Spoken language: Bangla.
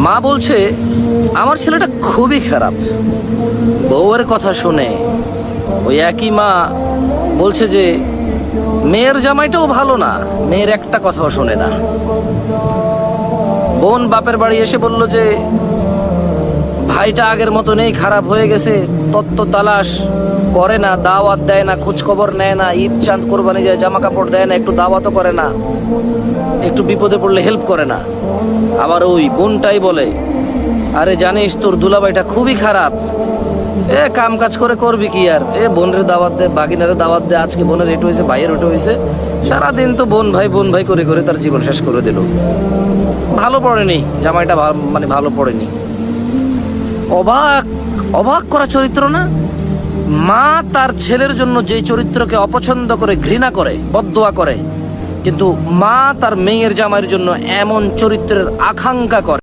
মা বলছে আমার ছেলেটা খুবই খারাপ। বউয়ের কথা শুনে ওই একই মা বলছে যে মেয়ের জামাইটাও ভালো না, মেয়ের একটা কথাও শোনে না। বোন বাপের বাড়ি এসে বলল যে ভাইটা আগের মতো নেই, খারাপ হয়ে গেছে, তত্ত্ব তালাশ করে না, দাওয়াত দেয় না, খোঁজ খবর নেয় না, ঈদ চাঁদ কোরবানি যায় জামা কাপড় দেয় না, একটু দাওয়াতও করে না, একটু বিপদে পড়লে হেল্প করে না। আবার ওই বোনটাই বলে আরে জানিস তোর দুলাভাইটা খুবই খারাপ, কাম কাজ করে করবি কি আর, বোনের দাওয়াত দে, বাগিনারে দাওয়াত দে, আজকে বোনের এটু হয়েছে, ভাইয়ের ওটা হয়েছে, সারাদিন তো বোন ভাই করে করে তার জীবন শেষ করে দিল। ভালো পড়েনি জামাইটা, মানে ভালো পড়েনি। অবাক অবাক করা চরিত্র না? মা তার ছেলের জন্য যে চরিত্রকে অপছন্দ করে, ঘৃণা করে, বদদোয়া করে, কিন্তু মা তার মেয়ের জামাইয়ের জন্য এমন চরিত্রের আকাঙ্ক্ষা করে।